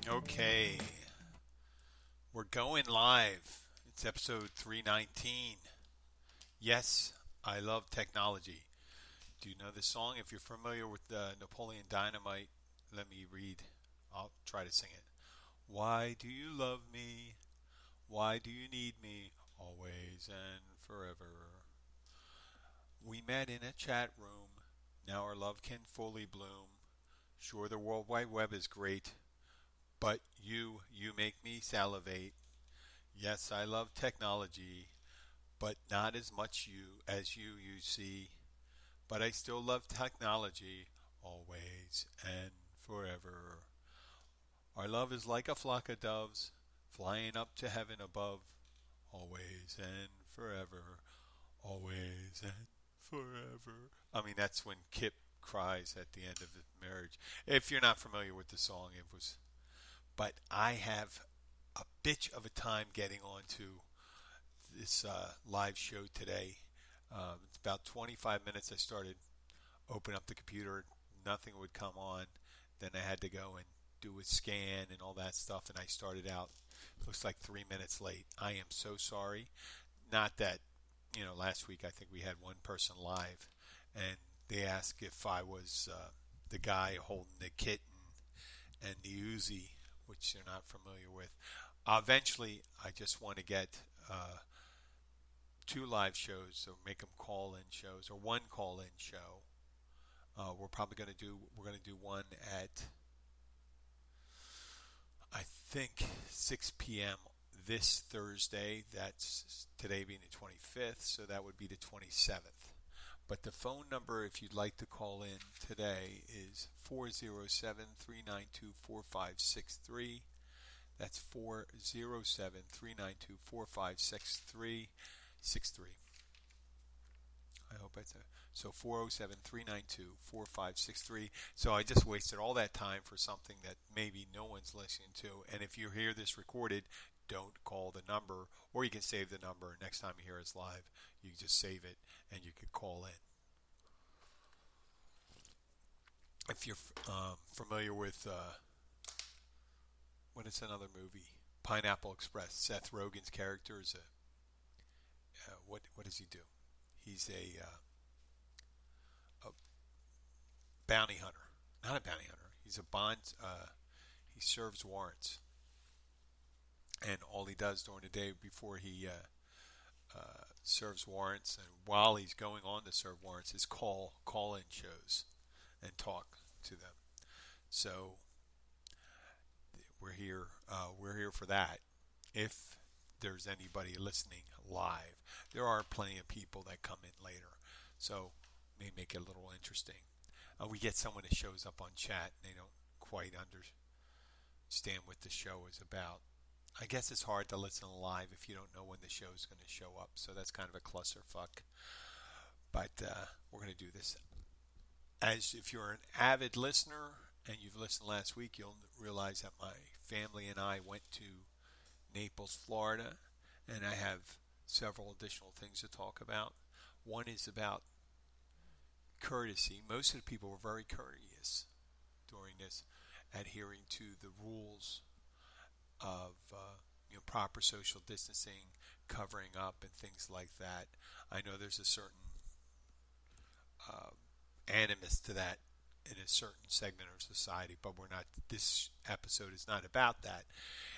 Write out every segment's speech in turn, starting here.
Okay, we're going live. It's episode 319. Yes, I love technology. Do you know this song? If you're familiar with Napoleon Dynamite, let me read. I'll try to sing it. Why do you love me? Why do you need me? Always and forever. We met in a chat room. Now our love can fully bloom. Sure, the World Wide Web is great, but you make me salivate. Yes, I love technology, but not as much you see. But I still love technology, always and forever. Our love is like a flock of doves, flying up to heaven above, always and forever, always and forever. I mean, that's when Kip cries at the end of the marriage. If you're not familiar with the song, it was. But I have a bitch of a time getting on to this live show today. It's about 25 minutes. I started open up the computer, nothing would come on. Then I had to go and do a scan and all that stuff, and I started out. Looks like 3 minutes late. I am so sorry. Not that last week I think we had one person live, and they asked if I was the guy holding the kitten and the Uzi, which they're not familiar with. Eventually, I just want to get two live shows, or make them call-in shows, or one call-in show. We're going to do one at I think 6 p.m. this Thursday. That's today being the 25th, so that would be the 27th. But the phone number, if you'd like to call in today, is 407-392-4563. That's 407-392-4563. 63. I hope that's it. So 407-392-4563. So I just wasted all that time for something that maybe no one's listening to. And if you hear this recorded, don't call the number, or you can save the number. Next time you hear us live, you can just save it and you can call in. If you're familiar with what is another movie? Pineapple Express. Seth Rogen's character is what does he do? He's a bounty hunter. Not a bounty hunter. He's a bond. He serves warrants, and all he does during the day before he serves warrants, and while he's going on to serve warrants, is call-in shows and talk to them. So we're here. We're here for that. If there's anybody listening live, there are plenty of people that come in later, so may make it a little interesting. We get someone that shows up on chat and they don't quite understand what the show is about. I guess it's hard to listen live if you don't know when the show is going to show up, so that's kind of a clusterfuck. But we're going to do this. As if you're an avid listener and you've listened last week, you'll realize that my family and I went to Naples, Florida, and I have several additional things to talk about. One is about courtesy. Most of the people were very courteous during this, adhering to the rules of proper social distancing, covering up, and things like that. I know there's a certain animus to that in a certain segment of society, but we're not. This episode is not about that.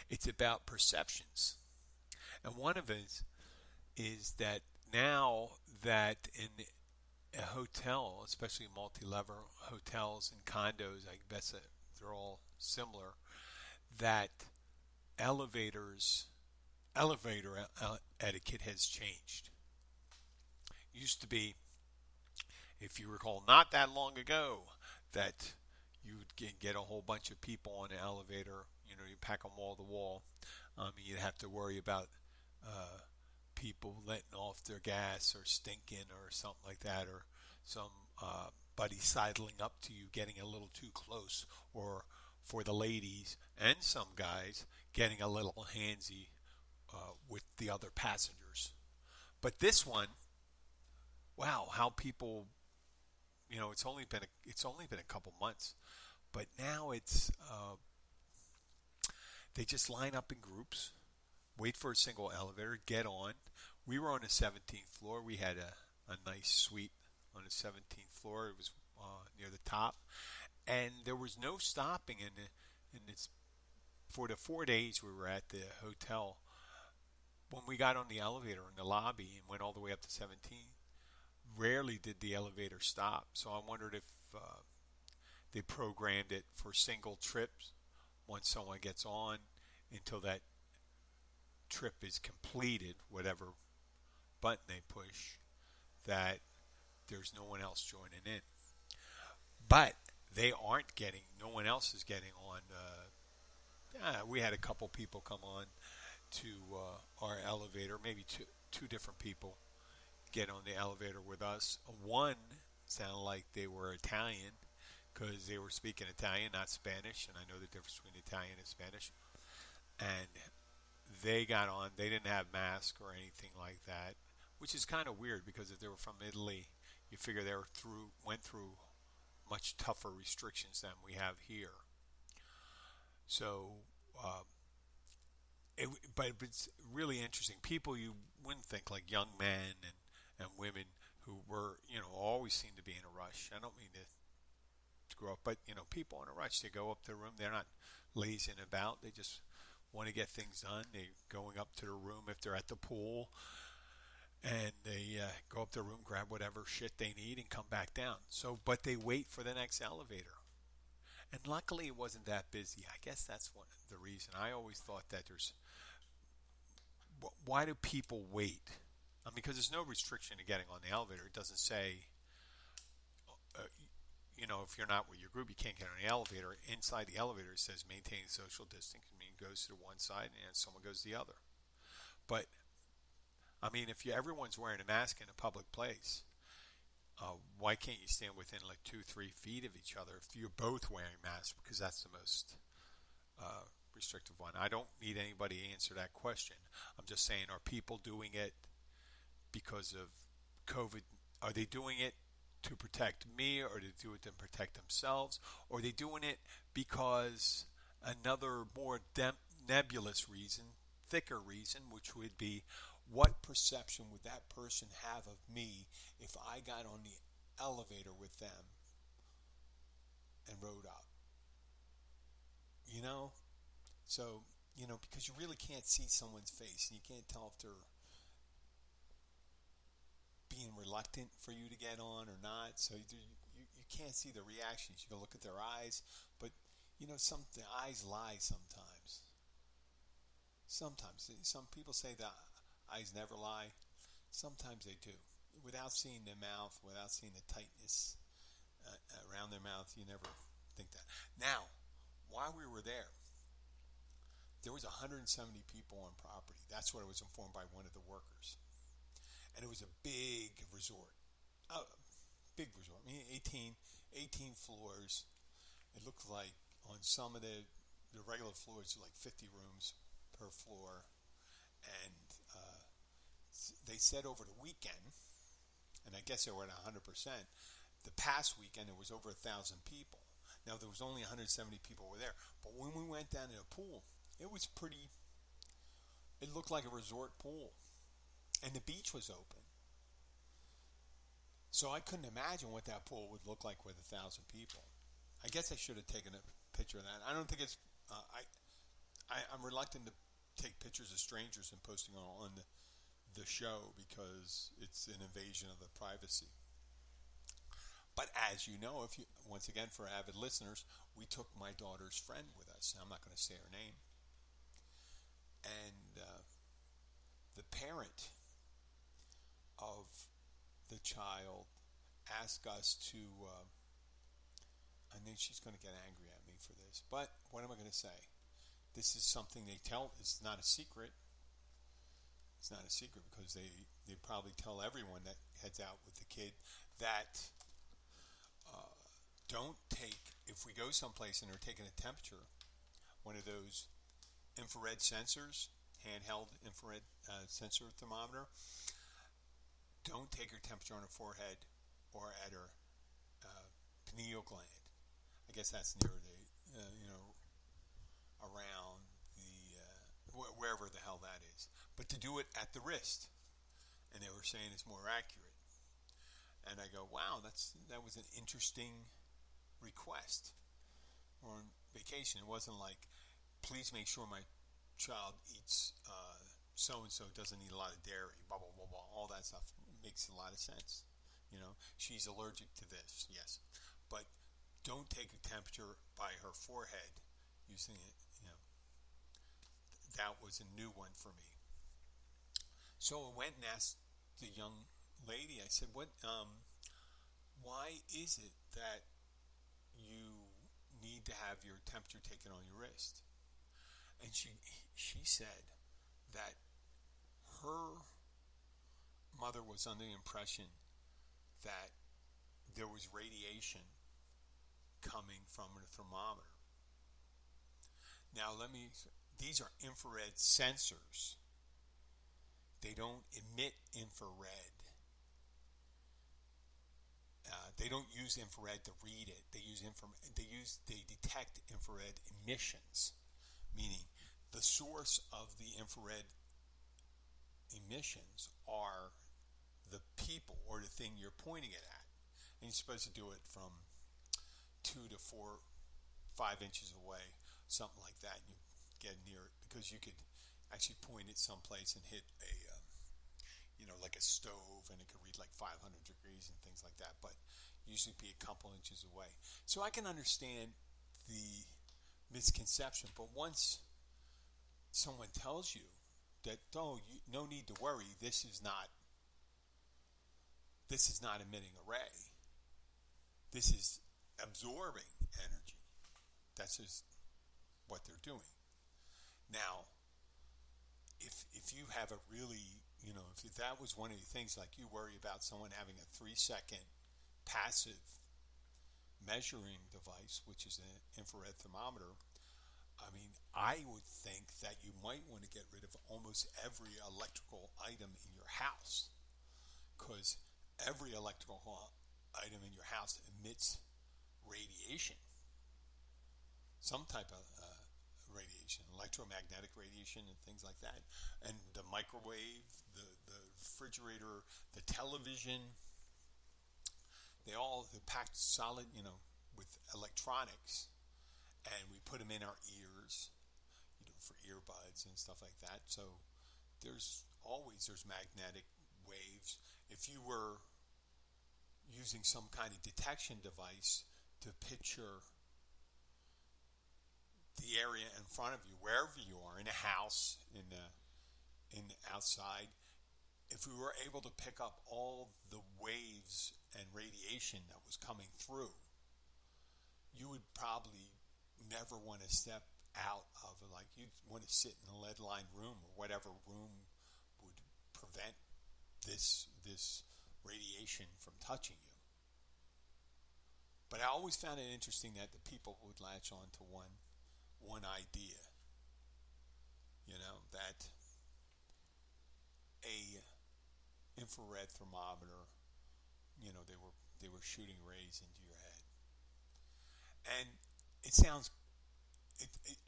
It's about perceptions, and one of it is that now that in a hotel, especially multi-level hotels and condos, I guess they're all similar, that elevator etiquette has changed. It used to be, if you recall, not that long ago, that you'd get a whole bunch of people on an elevator. You pack them wall to wall. You'd have to worry about people letting off their gas or stinking or something like that, or somebody sidling up to you, getting a little too close, or for the ladies and some guys getting a little handsy with the other passengers. But this one, wow, how people, it's only been a couple months, but now it's They just line up in groups, wait for a single elevator, get on. We were on the 17th floor. We had a nice suite on the 17th floor. It was near the top, and there was no stopping in its for the 4 days we were at the hotel. When we got on the elevator in the lobby and went all the way up to 17, rarely did the elevator stop. So I wondered if they programmed it for single trips once someone gets on until that trip is completed, whatever button they push, that there's no one else joining in. But they aren't getting, no one else is getting on. We had a couple people come on to our elevator, maybe two different people get on the elevator with us. One sounded like they were Italian because they were speaking Italian, not Spanish, and I know the difference between Italian and Spanish. And they got on. They didn't have masks or anything like that, which is kind of weird because if they were from Italy, you figure they went through much tougher restrictions than we have here. So, but it's really interesting. People you wouldn't think, like young men and women who were, always seem to be in a rush. I don't mean to grow up, but, people in a rush. They go up to the room. They're not lazing about. They just want to get things done. They're going up to their room if they're at the pool, and they go up to their room, grab whatever shit they need, and come back down. So, but they wait for the next elevator. And luckily, it wasn't that busy. I guess that's the reason. I always thought that why do people wait? Because there's no restriction to getting on the elevator. It doesn't say, if you're not with your group, you can't get on the elevator. Inside the elevator, it says maintain social distance. Goes to one side and someone goes to the other. But, if everyone's wearing a mask in a public place, why can't you stand within like 2-3 feet of each other if you're both wearing masks? Because that's the most restrictive one. I don't need anybody to answer that question. I'm just saying, are people doing it because of COVID? Are they doing it to protect me, or to do it to protect themselves? Or are they doing it because another more nebulous reason, thicker reason, which would be, what perception would that person have of me if I got on the elevator with them and rode up? So, because you really can't see someone's face, and you can't tell if they're being reluctant for you to get on or not. So you can't see the reactions. You can look at their eyes, but the eyes lie sometimes. Sometimes. Some people say that eyes never lie. Sometimes they do. Without seeing their mouth, without seeing the tightness around their mouth, you never think that. Now, while we were there was 170 people on property. That's what I was informed by one of the workers. And it was a big resort. Big resort. 18 floors. It looked like on some of the regular floors, like 50 rooms per floor. And they said over the weekend, and I guess they were at 100%, the past weekend there was over 1,000 people. Now there was only 170 people were there. But when we went down to the pool, it looked like a resort pool. And the beach was open. So I couldn't imagine what that pool would look like with 1,000 people. I guess I should have taken a picture of that. I don't think it's... I'm reluctant to take pictures of strangers and posting on the show because it's an invasion of the privacy. But as you know, once again, for avid listeners, we took my daughter's friend with us. I'm not going to say her name. And the parent of the child asked us to, I think she's going to get angry at me for this, but what am I going to say? This is something they tell, it's not a secret. It's not a secret because they probably tell everyone that heads out with the kid that don't take, if we go someplace and they're taking a temperature, one of those infrared sensors, handheld infrared sensor thermometer, don't take her temperature on her forehead or at her pineal gland. I guess that's near the, around the but to do it at the wrist. And they were saying it's more accurate. And I go, wow, that was an interesting request. We're on vacation. It wasn't like, please make sure my child eats so-and-so, doesn't eat a lot of dairy, blah, blah, blah, blah. All that stuff makes a lot of sense. She's allergic to this, yes. But don't take a temperature by her forehead using it, That was a new one for me. So I went and asked the young lady, I said, why is it that you need to have your temperature taken on your wrist? And she said that her mother was under the impression that there was radiation coming from a thermometer. Now these are infrared sensors. They don't emit infrared. They don't use infrared to read it. They detect infrared emissions, meaning the source of the infrared emissions are the people or the thing you're pointing it at. And you're supposed to do it from 2 to 4, 5 inches away, something like that. And you get near it because you could actually point it someplace and hit a like a stove, and it could read like 500 degrees and things like that, but usually be a couple inches away. So I can understand the misconception, but once someone tells you that, no need to worry, this is not emitting a ray, this is absorbing energy. That's just what they're doing. Now, if you have a really, if that was one of the things, like you worry about someone having a 3-second passive measuring device, which is an infrared thermometer, I would think that you might want to get rid of almost every electrical item in your house, because every electrical item in your house emits radiation, some type of radiation, electromagnetic radiation and things like that. And the microwave, the refrigerator, the television, they're packed solid, with electronics, and we put them in our ears, for earbuds and stuff like that. So there's magnetic waves. If you were using some kind of detection device to picture the area in front of you, wherever you are, in a house, in outside, if we were able to pick up all the waves and radiation that was coming through, you would probably never want to step out of it. Like, you'd want to sit in a lead-lined room, or whatever room would prevent this radiation from touching you. But I always found it interesting that the people would latch on to one idea, that a infrared thermometer, they were shooting rays into your head. And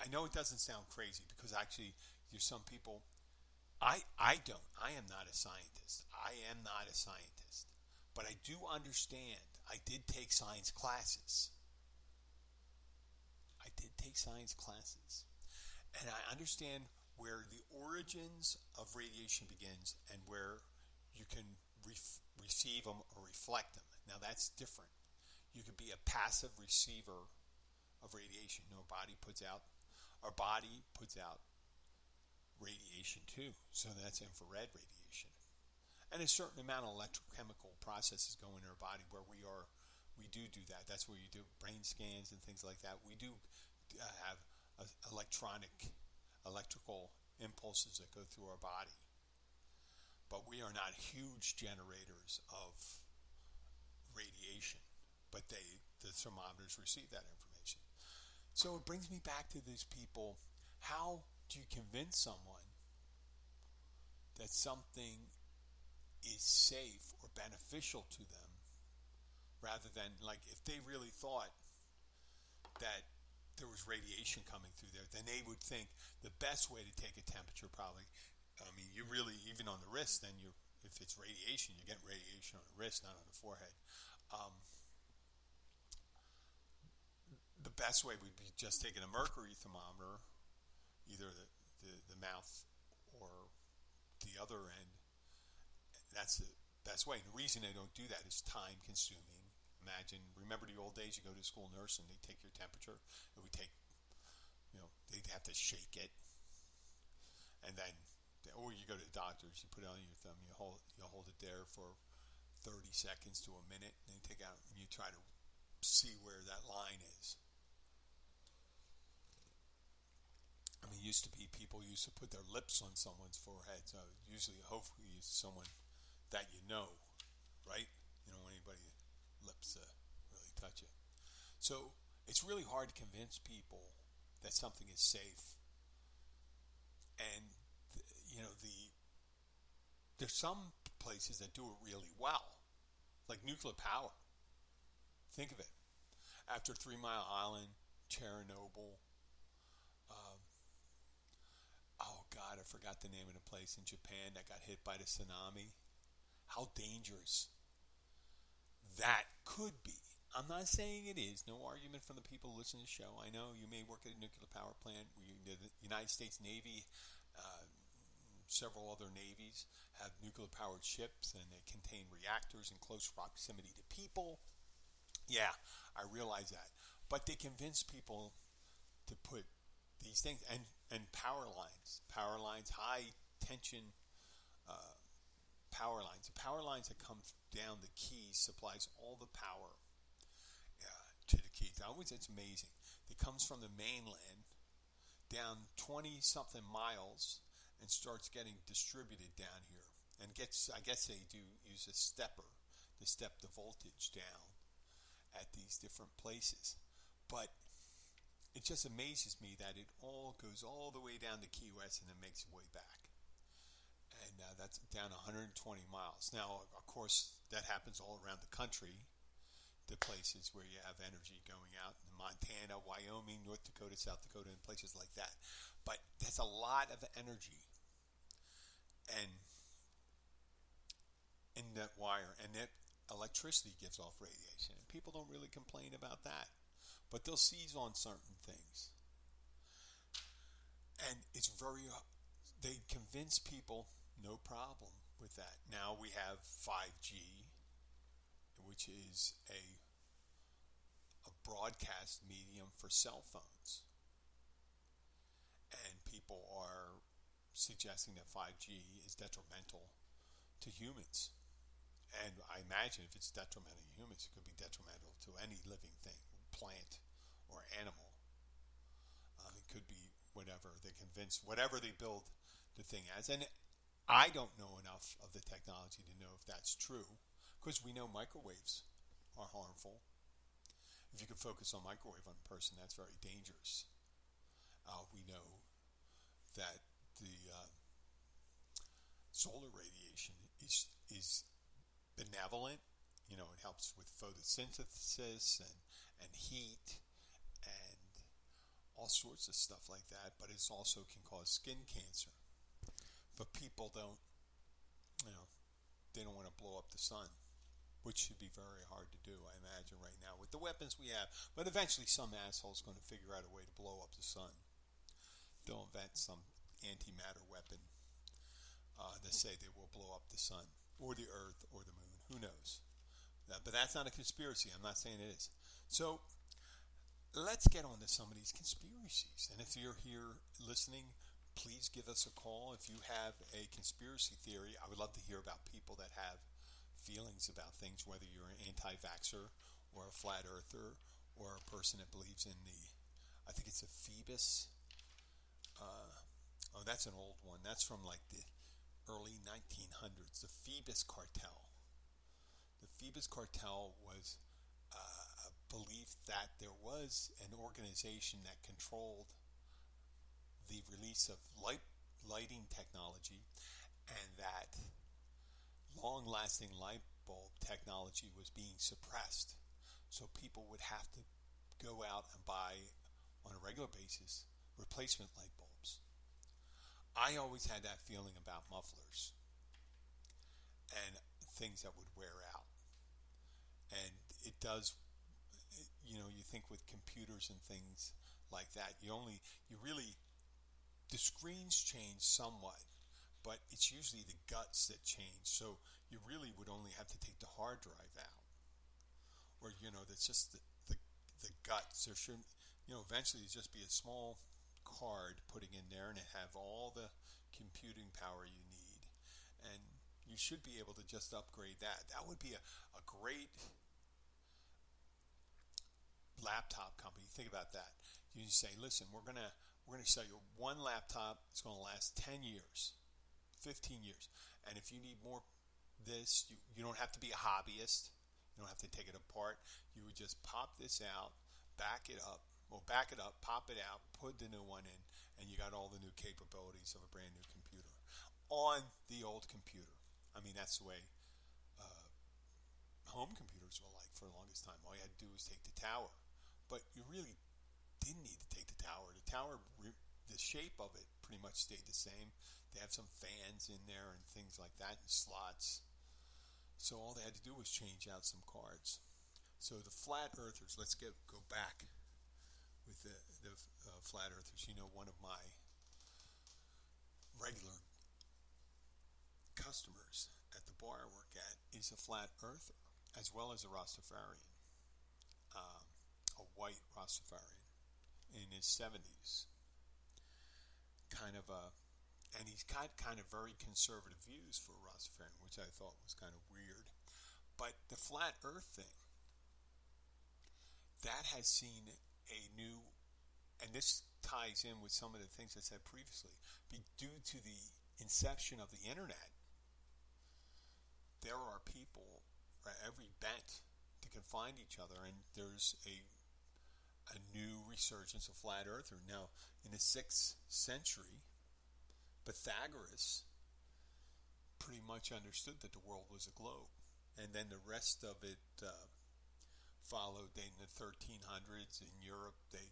I know it doesn't sound crazy, because actually there's some people, I am not a scientist. But I do understand. I did take science classes. And I understand where the origins of radiation begins and where you can receive them or reflect them. Now, that's different. You could be a passive receiver of radiation. Our body puts out radiation too. So that's infrared radiation. And a certain amount of electrochemical processes go in our body where we do that. That's where you do brain scans and things like that. We do have electrical impulses that go through our body. But we are not huge generators of radiation. But the thermometers receive that information. So it brings me back to these people. How do you convince someone that something is safe or beneficial to them, rather than, like, if they really thought that there was radiation coming through there, then they would think the best way to take a temperature probably I mean, you really, even on the wrist, then if it's radiation, you get radiation on the wrist, not on the forehead. Um, the best way would be just taking a mercury thermometer, either the mouth or the other end. That's the best way. And the reason they don't do that is time consuming. Remember the old days, you go to a school nurse and they take your temperature. It would take, they'd have to shake it. And then, or you go to the doctors, you put it on your thumb, you hold it there for 30 seconds to a minute, and then you take out and you try to see where that line is. I mean, people used to put their lips on someone's forehead. So usually, hopefully, it's someone that you know, right? You don't want anybody's lips to really touch it. So it's really hard to convince people that something is safe. And there's some places that do it really well, like nuclear power. Think of it. After 3 Mile Island, Chernobyl, oh God, I forgot the name of the place in Japan that got hit by the tsunami. How dangerous that could be. I'm not saying it is. No argument from the people listening to the show. I know you may work at a nuclear power plant. The United States Navy, several other navies have nuclear-powered ships, and they contain reactors in close proximity to people. Yeah, I realize that. But they convince people to put these things, and power lines, high-tension power lines. The power lines that come down the keys supplies all the power to the keys. It's amazing. It comes from the mainland down 20-something miles and starts getting distributed down here. And I guess they do use a stepper to step the voltage down at these different places. But it just amazes me that it all goes all the way down to Key West and then makes its way back. And that's down 120 miles. Now, of course, that happens all around the country. The places where you have energy going out in Montana, Wyoming, North Dakota, South Dakota, and places like that. But that's a lot of energy and in that wire, and that electricity gives off radiation. And people don't really complain about that, but they'll seize on certain things. And they convince people no problem with that. Now we have 5G, which is a broadcast medium for cell phones. And people are suggesting that 5G is detrimental to humans. And I imagine if it's detrimental to humans, it could be detrimental to any living thing, plant or animal. It could be whatever. They're convinced, whatever they build the thing as. And I don't know enough of the technology to know if that's true, because we know microwaves are harmful. If you can focus on microwave on a person, that's very dangerous. We know that the solar radiation is benevolent. It helps with photosynthesis and heat and all sorts of stuff like that. But it also can cause skin cancer. But people don't, they don't want to blow up the sun, which should be very hard to do, I imagine, right now with the weapons we have. But eventually some asshole's going to figure out a way to blow up the sun. They'll invent some antimatter weapon that say they will blow up the sun or the earth or the moon. Who knows? But that's not a conspiracy. I'm not saying it is. So let's get on to some of these conspiracies. And if you're here listening, please give us a call. If you have a conspiracy theory, I would love to hear about people that have feelings about things, whether you're an anti-vaxxer or a flat earther or a person that believes in I think it's a Phoebus. That's an old one. That's from like the early 1900s, the Phoebus Cartel. The Phoebus Cartel was a belief that there was an organization that controlled the release of lighting technology, and that long-lasting light bulb technology was being suppressed. So people would have to go out and buy, on a regular basis, replacement light bulbs. I always had that feeling about mufflers and things that would wear out. And it does, you think with computers and things like that, you really, the screens change somewhat, but it's usually the guts that change. So you really would only have to take the hard drive out. Or, that's just the guts. There shouldn't, eventually it'd just be a small card putting in there and it have all the computing power you need. And you should be able to just upgrade that. That would be a great laptop company. Think about that. You say, listen, we're gonna sell you one laptop. It's going to last 10 years, 15 years, and if you need more, you don't have to be a hobbyist. You don't have to take it apart. You would just pop this out, back it up, pop it out, put the new one in, and you got all the new capabilities of a brand new computer on the old computer. I mean, that's the way home computers were like for the longest time. All you had to do was take the tower. But you really didn't need to take the tower. The tower, the shape of it pretty much stayed the same. They have some fans in there and things like that and slots. So all they had to do was change out some cards. So the flat earthers, let's go back with the flat earthers. One of my regular customers at the bar I work at is a flat earther, as well as a Rastafarian, a white Rastafarian in his 70s. And he's got kind of very conservative views for a Rastafarian, which I thought was kind of weird. But the flat earth thing, that has seen a new, and this ties in with some of the things I said previously, due to the inception of the internet, there are people at every bent that can find each other, and there's a new resurgence of flat earther. Now, in the 6th century, Pythagoras pretty much understood that the world was a globe, and then the rest of it followed. In the 1300s in Europe, they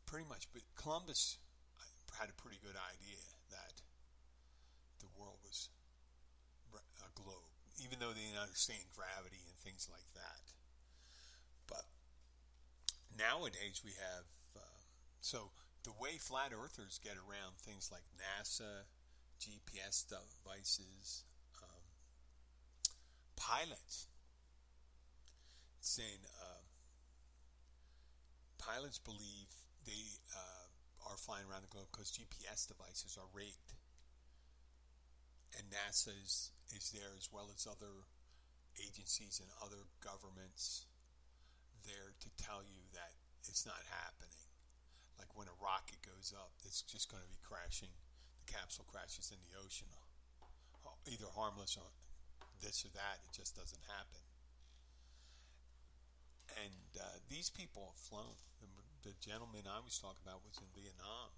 pretty much, but Columbus had a pretty good idea that the world was a globe, even though they didn't understand gravity and things like that. But nowadays we have, so the way flat earthers get around things like NASA, GPS devices, pilots, saying pilots believe they are flying around the globe because GPS devices are rigged. And NASA is there, as well as other agencies and other governments there to tell you that it's not happening. Like when a rocket goes up, it's just going to be crashing. The capsule crashes in the ocean, either harmless or this or that. It just doesn't happen. And these people have flown. The gentleman I was talking about was in Vietnam.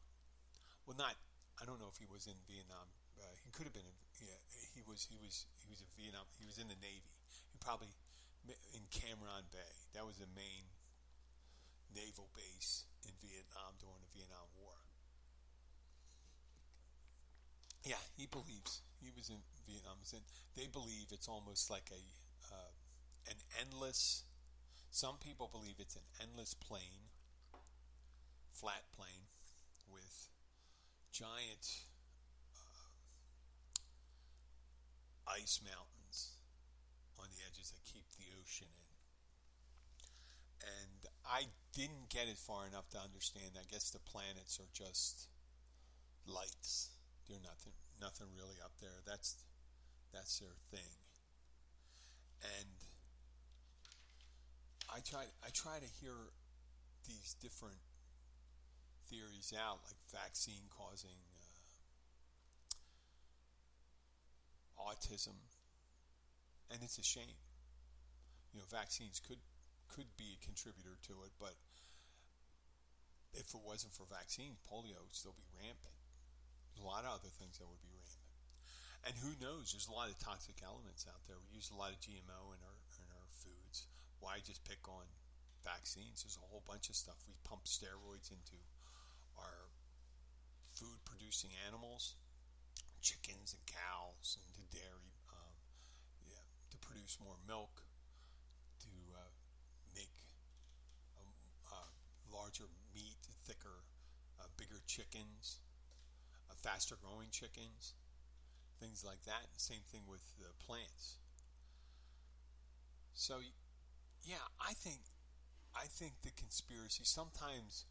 Well, I don't know if he was in Vietnam. He could have been. He was in Vietnam. He was in the Navy. He probably in Cam Ranh Bay. That was the main naval base in Vietnam during the Vietnam War. Yeah, he believes he was in Vietnam. They believe it's almost like an endless. Some people believe it's an endless plain, flat plain, with giant ice mountains on the edges that keep the ocean in. And I didn't get it far enough to understand. I guess the planets are just lights. They're nothing really up there. That's their thing. And I try to hear these different theories out, like vaccine causing autism, and it's a shame. Vaccines could be a contributor to it, but if it wasn't for vaccines, polio would still be rampant. There's a lot of other things that would be rampant, and who knows? There's a lot of toxic elements out there. We use a lot of GMO in our foods. Why just pick on vaccines? There's a whole bunch of stuff. We pump steroids into our food producing producing animals, chickens and cows, and to dairy, to produce more milk, to make larger meat, thicker, bigger chickens, faster growing chickens, things like that. Same thing with plants. So yeah, I think the conspiracy, sometimes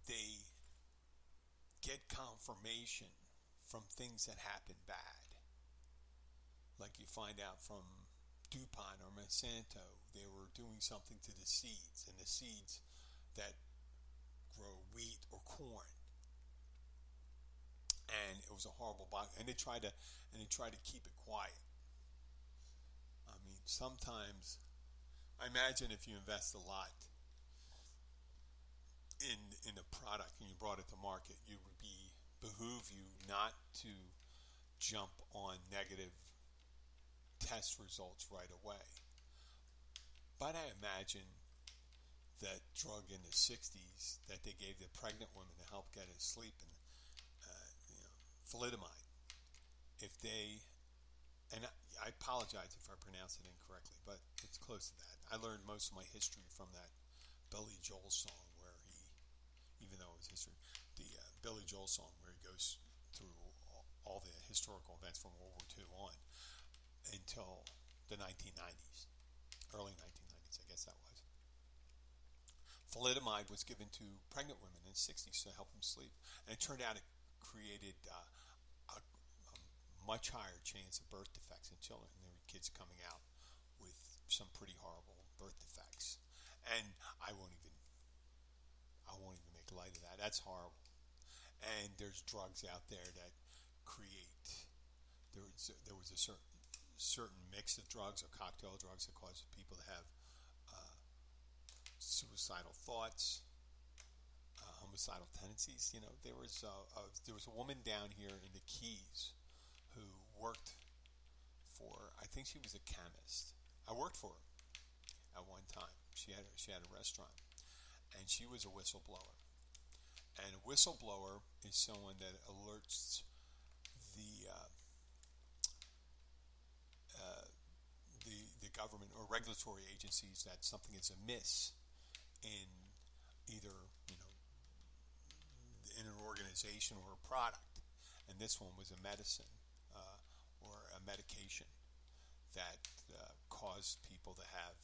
they get confirmation from things that happen bad. Like you find out from DuPont or Monsanto, they were doing something to the seeds, and the seeds that grow wheat or corn, and it was a horrible box. And they tried to keep it quiet. I mean, sometimes I imagine if you invest a lot in a product and you brought it to market, it would behoove you not to jump on negative test results right away. But I imagine that drug in the 60s that they gave the pregnant women to help get her sleep, and thalidomide. If they, and I apologize if I pronounce it incorrectly, but it's close to that. I learned most of my history from that Billy Joel song, where he, even though it was history, the Billy Joel song where he goes through all the historical events from World War II on until the 1990s, early 1990s, I guess that was. Thalidomide was given to pregnant women in the 60s to help them sleep, and it turned out it created a much higher chance of birth defects in children. There were kids coming out with some pretty horrible birth defects, and I won't even make light of that. That's horrible. And there's drugs out there that create. There was a certain mix of drugs or cocktail drugs that cause people to have suicidal thoughts, homicidal tendencies. There was a woman down here in the Keys who worked for. I think she was a chemist. I worked for her at one time. She had a restaurant, and she was a whistleblower. And a whistleblower is someone that alerts the the government or regulatory agencies that something is amiss in either in an organization or a product. And this one was a medicine or a medication that caused people to have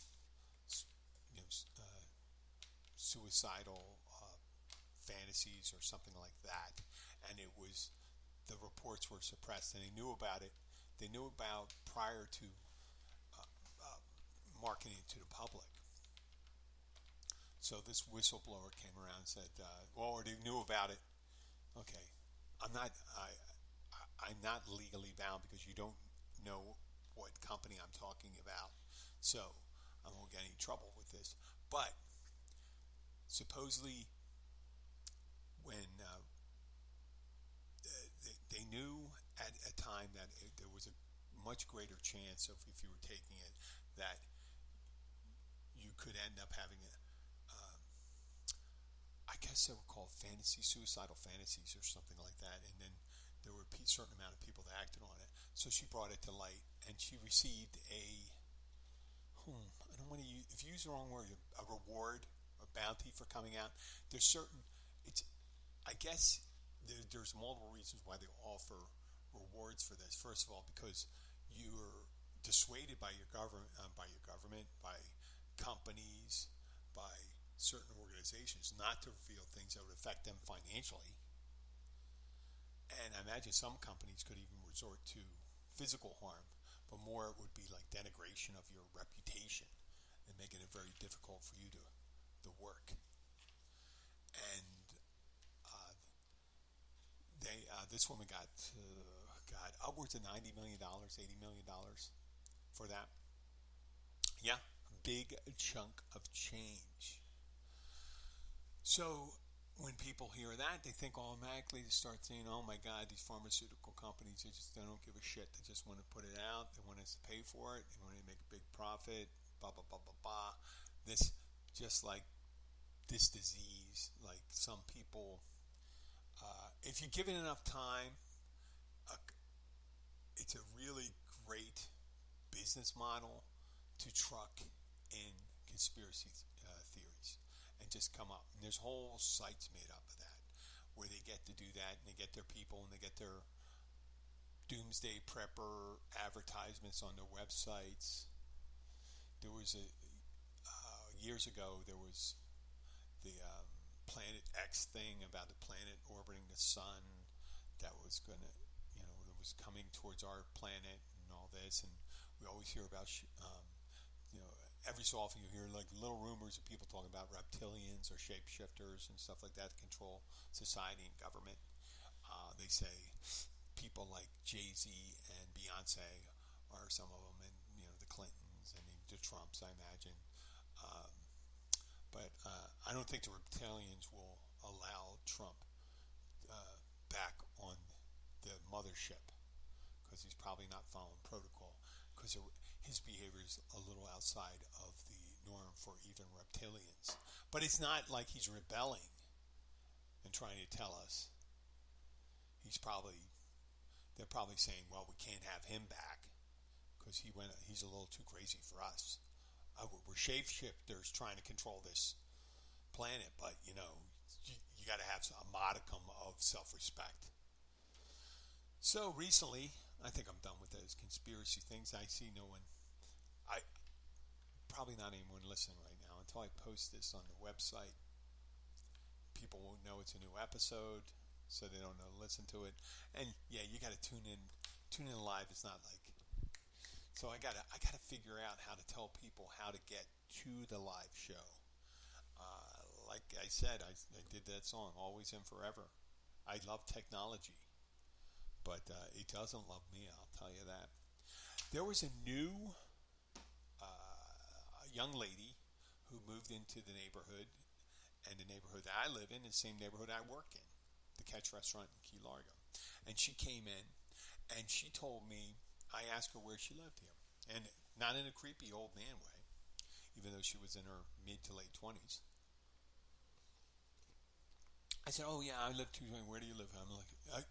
suicidal fantasies or something like that. And the reports were suppressed, and they knew about it. They knew about prior to marketing it to the public. So this whistleblower came around and said, "Well, they knew about it. Okay, I'm not legally bound because you don't know what company I'm talking about, so I won't get any trouble with this." But supposedly, when they knew at a time that there was a much greater chance of, if you were taking it, that you could end up having I guess they were called suicidal fantasies or something like that, and then there were a certain amount of people that acted on it. So she brought it to light, and she received I don't want to use, if you use the wrong word, a reward, a bounty for coming out. I guess there's multiple reasons why they offer rewards for this. First of all, because you're dissuaded by your government, by companies, by certain organizations not to reveal things that would affect them financially. And I imagine some companies could even resort to physical harm, but more it would be like denigration of your reputation and making it very difficult for you to work. And this woman got upwards of $90 million, $80 million for that. Yeah, big chunk of change. So when people hear that, they think automatically, they start saying, "Oh my God, these pharmaceutical companies, they don't give a shit. They just want to put it out. They want us to pay for it. They want to make a big profit, blah, blah, blah, blah, blah." This, just like this disease, like some people If you give it enough time, uh, it's a really great business model to truck in conspiracy theories and just come up. And there's whole sites made up of that where they get to do that and they get their people and they get their doomsday prepper advertisements on their websites. There was years ago, there was the Planet X thing about the planet orbiting the sun that was going to, that was coming towards our planet and all this. And we always hear about, every so often you hear like little rumors of people talking about reptilians or shapeshifters and stuff like that to control society and government. They say people like Jay-Z and Beyonce are some of them, and the Clintons and the Trumps, I imagine. But I don't think the reptilians will allow Trump back on the mothership because he's probably not following protocol because his behavior is a little outside of the norm for even reptilians. But it's not like he's rebelling and trying to tell us. They're probably saying, well, we can't have him back because he's a little too crazy for us. We're shapeshifters trying to control this planet, but you got to have a modicum of self-respect. So recently, I think I'm done with those conspiracy things. I see no one. Probably not anyone listening right now until I post this on the website. People won't know it's a new episode, so they don't know to listen to it. And yeah, you got to tune in. Tune in live. It's not like. So I gotta figure out how to tell people how to get to the live show. Like I said, I did that song, Always and Forever. I love technology, but it doesn't love me, I'll tell you that. There was a new young lady who moved into the neighborhood, and the neighborhood that I live in is the same neighborhood I work in, the Catch Restaurant in Key Largo. And she came in, and she told me, I asked her where she lived here, and not in a creepy old man way, even though she was in her mid to late 20s. I said, oh yeah, I live too. Where do you live? I'm like,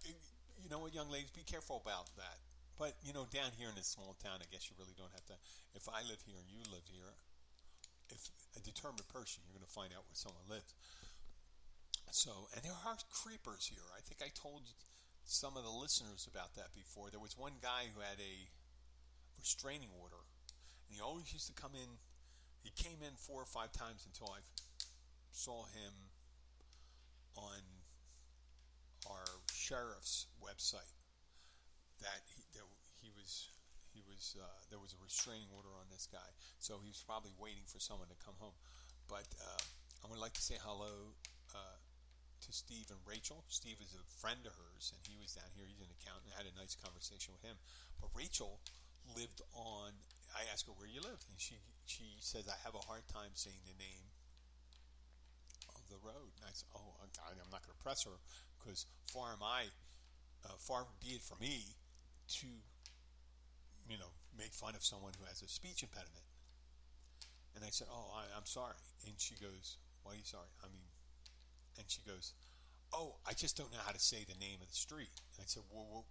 you know what, young ladies, be careful about that. But, down here in this small town, I guess you really don't have to. If I live here and you live here, if a determined person, you're going to find out where someone lives. So, and there are creepers here. I think I told some of the listeners about that before. There was one guy who had a restraining order, and he always used to come in. He came in 4 or 5 times until I saw him on our sheriff's website that there was a restraining order on this guy, so he was probably waiting for someone to come home. But I would like to say hello to Steve and Rachel. Steve is a friend of hers, and he was down here. He's an accountant. I had a nice conversation with him. But Rachel lived on. I asked her where you live, and she says I have a hard time saying the name of the road. And I said, oh, I'm not going to press her because far be it for me to make fun of someone who has a speech impediment. And I said, oh, I'm sorry. And she goes, why are you sorry? And she goes, oh, I just don't know how to say the name of the street. And I said, well,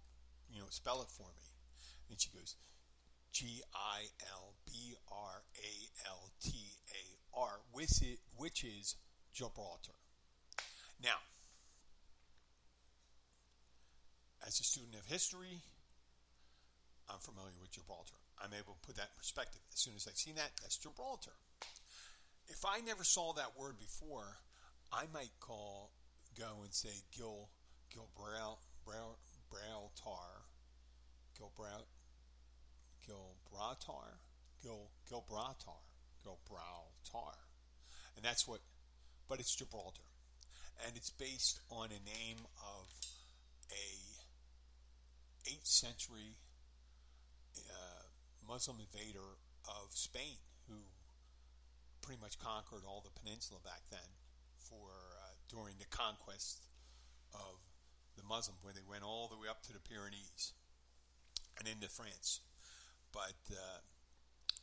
spell it for me. And she goes, Gilbraltar, which is Gibraltar. Now, as a student of history, I'm familiar with Gibraltar. I'm able to put that in perspective. As soon as I see that, that's Gibraltar. If I never saw that word before, I might go and say Gibraltar, and that's what. But it's Gibraltar, and it's based on a name of a 8th century Muslim invader of Spain who pretty much conquered all the peninsula back then during the conquest of the Muslim, where they went all the way up to the Pyrenees and into France. But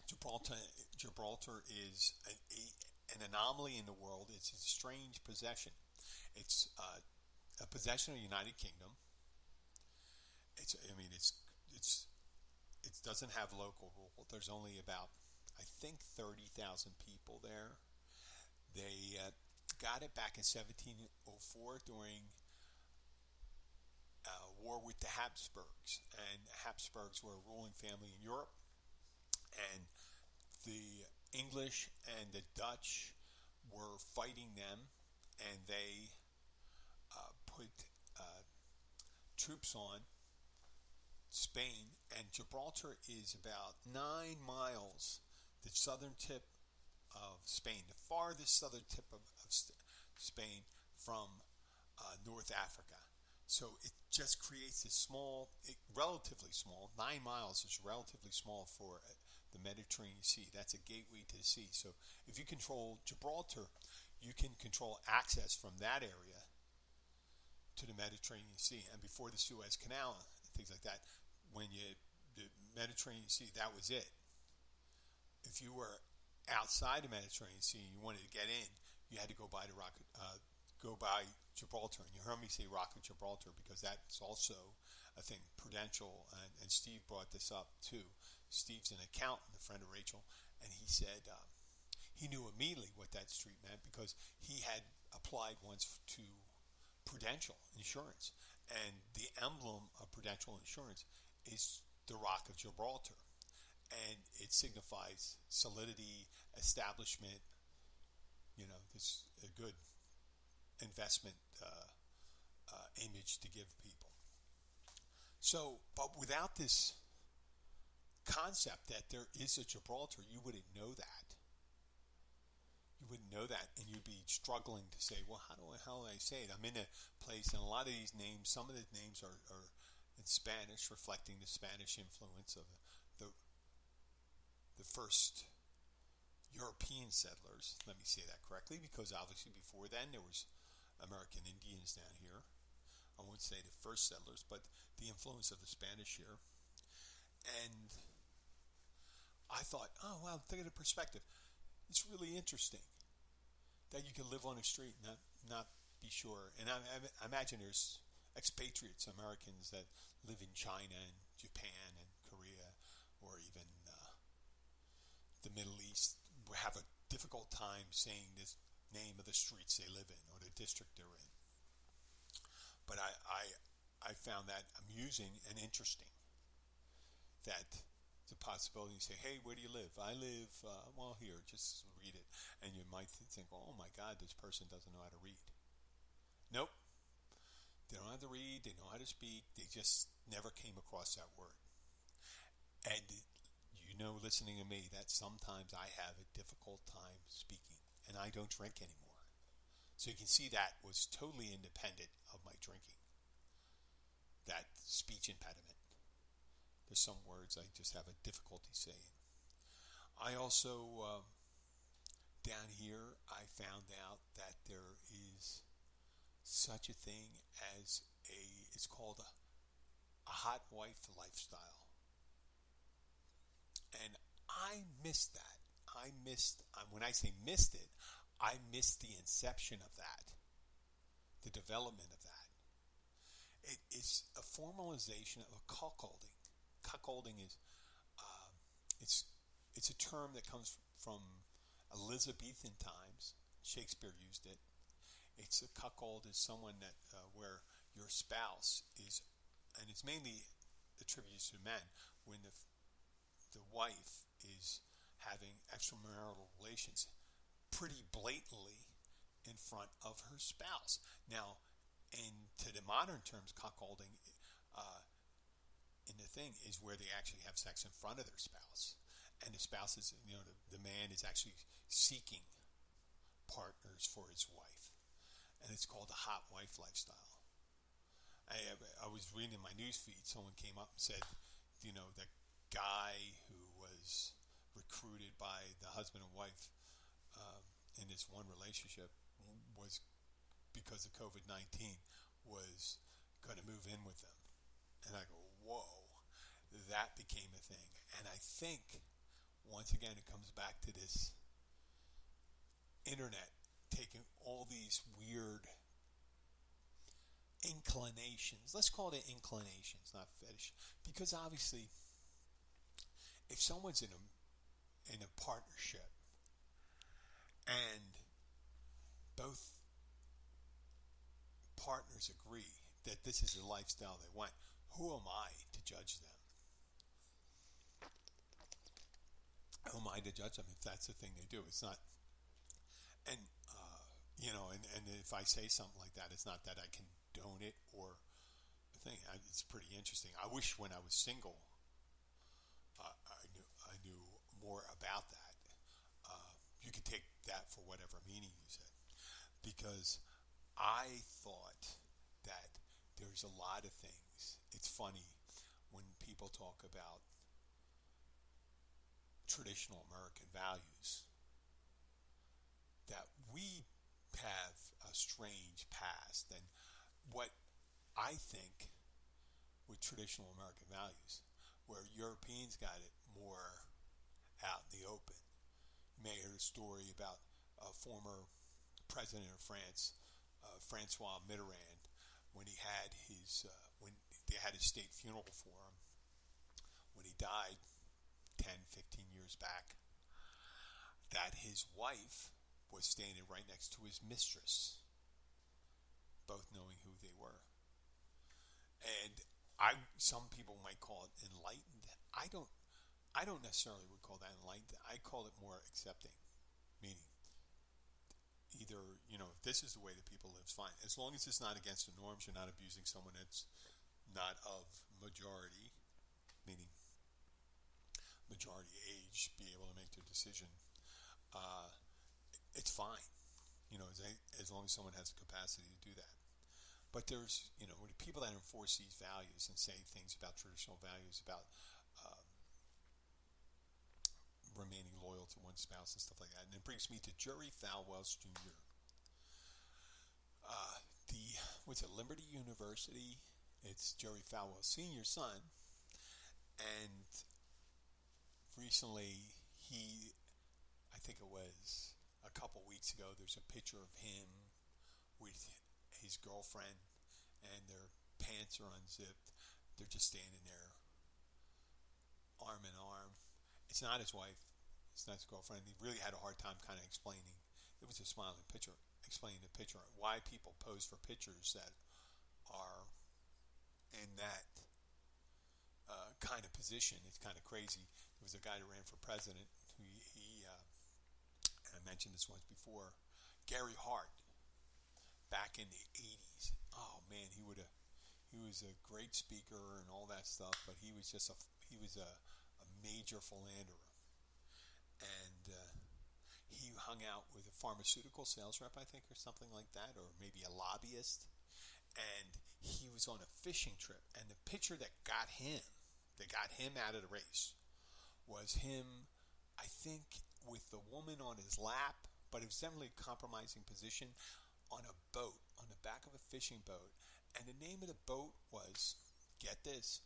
Gibraltar is an anomaly in the world. It's a strange possession. It's a possession of the United Kingdom. It's it doesn't have local rule. There's only about, I think, 30,000 people there. They got it back in 1704 during war with the Habsburgs, and Habsburgs were a ruling family in Europe, and the English and the Dutch were fighting them, and they put troops on Spain, and Gibraltar is about 9 miles, the southern tip of Spain, the farthest southern tip of Spain from North Africa. So it just creates this relatively small, 9 miles is relatively small for the Mediterranean Sea. That's a gateway to the sea. So if you control Gibraltar, you can control access from that area to the Mediterranean Sea. And before the Suez Canal and things like that, the Mediterranean Sea, that was it. If you were outside the Mediterranean Sea and you wanted to get in, you had to go by Gibraltar. And you heard me say Rock of Gibraltar because that's also a thing. Prudential, and Steve brought this up too. Steve's an accountant, a friend of Rachel, and he said he knew immediately what that street meant because he had applied once to Prudential Insurance, and the emblem of Prudential Insurance is the Rock of Gibraltar, and it signifies solidity, establishment. This a good investment image to give people. So, but without this concept that there is a Gibraltar, you wouldn't know that. You wouldn't know that, and you'd be struggling to say, well, how do I say it? I'm in a place, and a lot of these names, some of the names are in Spanish, reflecting the Spanish influence of the first European settlers. Let me say that correctly, because obviously before then there was American Indians down here. I won't say the first settlers, but the influence of the Spanish here. And I thought, oh, wow, think of the perspective. It's really interesting that you can live on a street and not be sure. And I imagine there's expatriates, Americans that live in China and Japan and Korea, or even the Middle East, have a difficult time saying the name of the streets they live in or the district they're in. But I found that amusing and interesting, that the possibility to say, hey, where do you live? I live, well, here, just read it. And you might think, oh my God, this person doesn't know how to read. Nope. They don't have to read, they know how to speak, they just never came across that word. And listening to me, that sometimes I have a difficult time speaking, and I don't drink anymore. So you can see that was totally independent of my drinking, that speech impediment. There's some words I just have a difficulty saying. I also, down here, I found out that there is such a thing as it's called a hot wife lifestyle. And I missed that. When I say missed it, I missed the inception of that, the development of that. It is a formalization of cuckolding. Cuckolding is, it's a term that comes from Elizabethan times. Shakespeare used it. It's a cuckold is someone that where your spouse is, and it's mainly attributed to men, when the wife is having extramarital relations pretty blatantly in front of her spouse. Now, to the modern terms, cuckolding in the thing is where they actually have sex in front of their spouse, and the spouse is, the man is actually seeking partners for his wife, and it's called the hot wife lifestyle. I was reading my news feed. Someone came up and said, the guy who was recruited by the husband and wife in this one relationship was, because of COVID-19, was going to move in with them. And I go, whoa, that became a thing. And I think, once again, it comes back to this internet taking all these weird inclinations. Let's call it inclinations, not fetish, because obviously, if someone's in a partnership and both partners agree that this is the lifestyle they want, who am I to judge them? Who am I to judge them if that's the thing they do? It's not, and and if I say something like that, it's not that I condone it or thing. It's pretty interesting. I wish when I was single, I knew more about that. You could take that for whatever meaning you said, because I thought that there's a lot of things. It's funny when people talk about traditional American values that we have a strange past. And what I think with traditional American values, where Europeans got it more out in the open. You may hear a story about a former president of France, Francois Mitterrand, when he had when they had his state funeral for him, when he died 10, 15 years back, that his wife was standing right next to his mistress, both knowing who they were. And some people might call it enlightened. I don't necessarily would call that enlightened. I call it more accepting, meaning either, if this is the way that people live, it's fine. As long as it's not against the norms, you're not abusing someone that's not of majority, meaning majority age, be able to make their decision. It's fine, as long as someone has the capacity to do that. But there's, people that enforce these values and say things about traditional values, about remaining loyal to one spouse and stuff like that. And it brings me to Jerry Falwell Jr. Liberty University. It's Jerry Falwell Sr.'s son. And recently, I think it was a couple weeks ago, there's a picture of him with his girlfriend, and their pants are unzipped. They're just standing there, arm in arm. It's not his wife. It's not his girlfriend. He really had a hard time kind of explaining. It was a smiling picture, explaining the picture, why people pose for pictures that are in that kind of position. It's kind of crazy. There was a guy that ran for president who and I mentioned this once before, Gary Hart, back in the 80s. Oh man, he was a great speaker and all that stuff, but he was a major philanderer. And he hung out with a pharmaceutical sales rep, I think, or something like that, or maybe a lobbyist. And he was on a fishing trip, and the picture that got him out of the race, was him, I think, with the woman on his lap, but it was definitely a compromising position, on a boat, on the back of a fishing boat. And the name of the boat was, get this,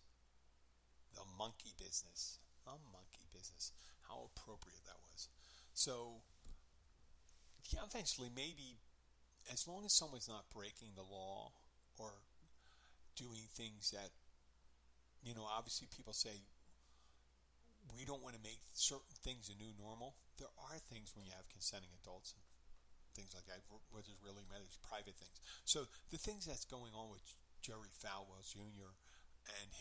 The Monkey Business. The Monkey Business. How appropriate that was. So, yeah, eventually, maybe, as long as someone's not breaking the law or doing things that, obviously people say, we don't want to make certain things a new normal. There are things when you have consenting adults and things like that, what does really matter is private things. So the things that's going on with Jerry Falwell Jr. and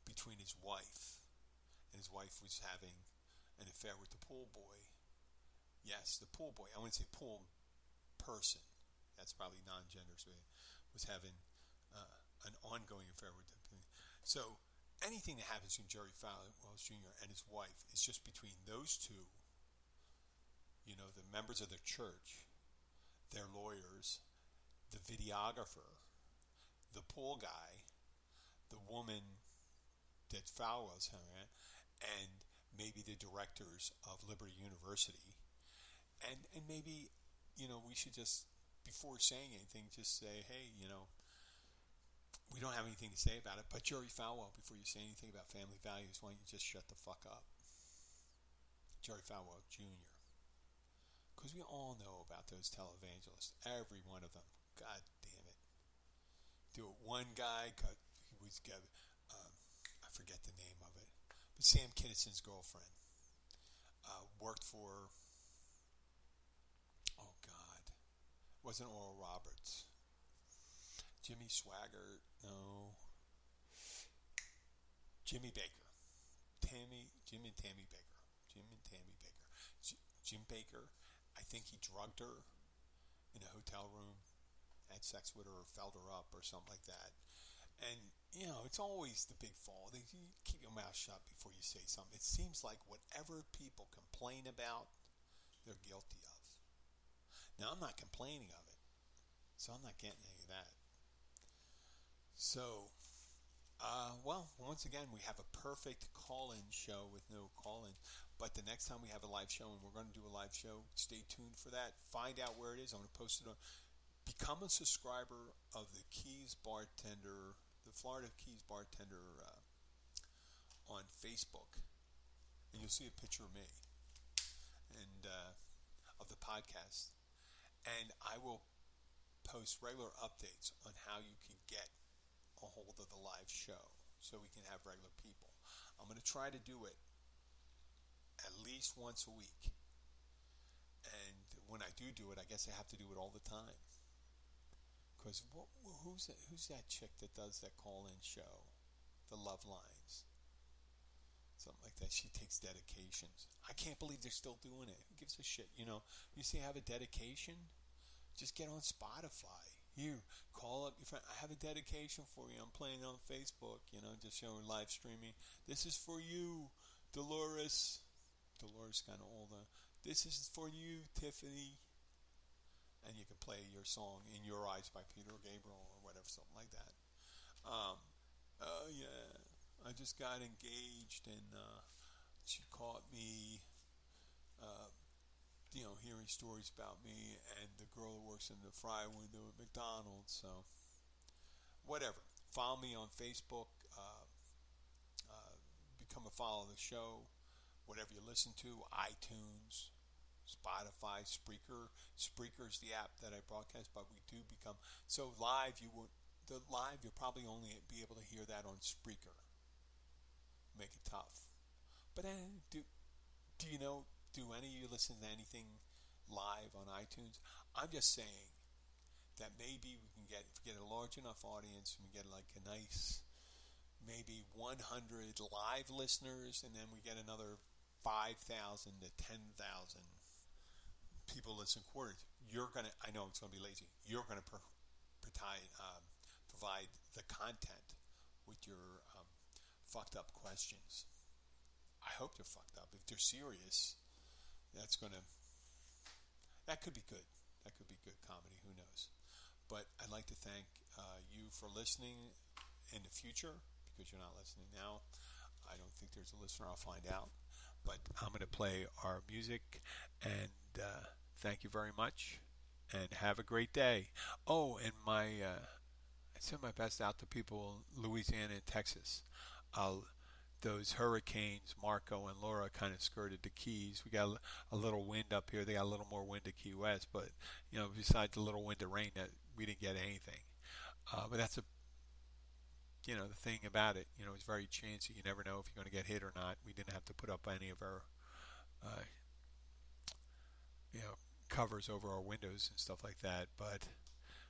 between his wife, and his wife was having an affair with the pool boy. Yes, the pool boy. I wouldn't say pool person. That's probably non-gender. So he was having an ongoing affair with them. So anything that happens between Jerry Falwell Jr. and his wife is just between those two, the members of the church, their lawyers, the videographer, the pool guy, the woman that Falwell's hanging at, and maybe the directors of Liberty University. And maybe, we should just, before saying anything, just say, hey, we don't have anything to say about it, but Jerry Falwell, before you say anything about family values, why don't you just shut the fuck up? Jerry Falwell Jr. Because we all know about those televangelists, every one of them. God damn it. one guy, he was I forget the name of it, but Sam Kinnison's girlfriend worked for, oh God, it wasn't Oral Roberts. Jimmy Swaggart, no. Jimmy Baker. Jim and Tammy Baker. Jim Baker, I think he drugged her in a hotel room, had sex with her or felled her up or something like that. And, it's always the big fall. You keep your mouth shut before you say something. It seems like whatever people complain about, they're guilty of. Now, I'm not complaining of it, so I'm not getting any of that. So, once again, we have a perfect call-in show with no call-in. But the next time we have a live show, and we're going to do a live show, stay tuned for that. Find out where it is. I'm going to post it on. Become a subscriber of the Keys Bartender, the Florida Keys Bartender on Facebook. And you'll see a picture of me and of the podcast. And I will post regular updates on how you can get a hold of the live show so we can have regular people. I'm going to try to do it at least once a week. And when I do it, I guess I have to do it all the time. Because who's that chick that does that call-in show? The Love Lines. Something like that. She takes dedications. I can't believe they're still doing it. Who gives a shit? You say I have a dedication? Just get on Spotify. Here, call up your friend. I have a dedication for you. I'm playing on Facebook, just showing live streaming. This is for you, Dolores. Dolores kind of old. This is for you, Tiffany. And you can play your song In Your Eyes by Peter Gabriel or whatever, something like that. Oh, yeah. I just got engaged and she caught me, hearing stories about me and the girl who works in the fry window at McDonald's. So, whatever. Follow me on Facebook. Become a follower of the show. Whatever you listen to, iTunes, Spotify, Spreaker. Spreaker is the app that I broadcast, but we do become so live. You'll probably only be able to hear that on Spreaker. Make it tough. But do any of you listen to anything live on iTunes? I'm just saying that maybe we can if we get a large enough audience, we get like a nice maybe 100 live listeners, and then we get another 5,000 to 10,000 people listen quarters. I know it's going to be lazy. You're going to provide the content with your fucked up questions. I hope they're fucked up. If they're serious, that could be good. That could be good comedy. Who knows? But I'd like to thank you for listening in the future, because you're not listening now. I don't think there's a listener. I'll find out. But I'm going to play our music, and thank you very much, and have a great day. Oh, and I send my best out to people in Louisiana and Texas. Those hurricanes, Marco and Laura, kind of skirted the Keys. We got a little wind up here. They got a little more wind to Key West, but besides the little wind of rain, that we didn't get anything. But that's the thing about it. It's very chancy. You never know if you're going to get hit or not. We didn't have to put up any of our, covers over our windows and stuff like that. But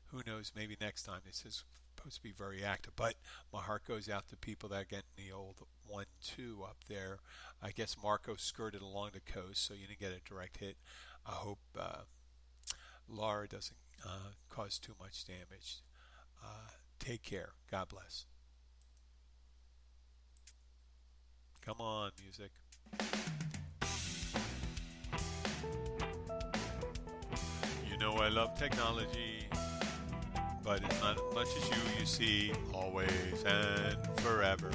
who knows? Maybe next time. This is supposed to be very active. But my heart goes out to people that are getting the old 1-2 up there. I guess Marco skirted along the coast, so you didn't get a direct hit. I hope Laura doesn't cause too much damage. Take care. God bless. Come on, music. I love technology, but it's not as much as you see, always and forever.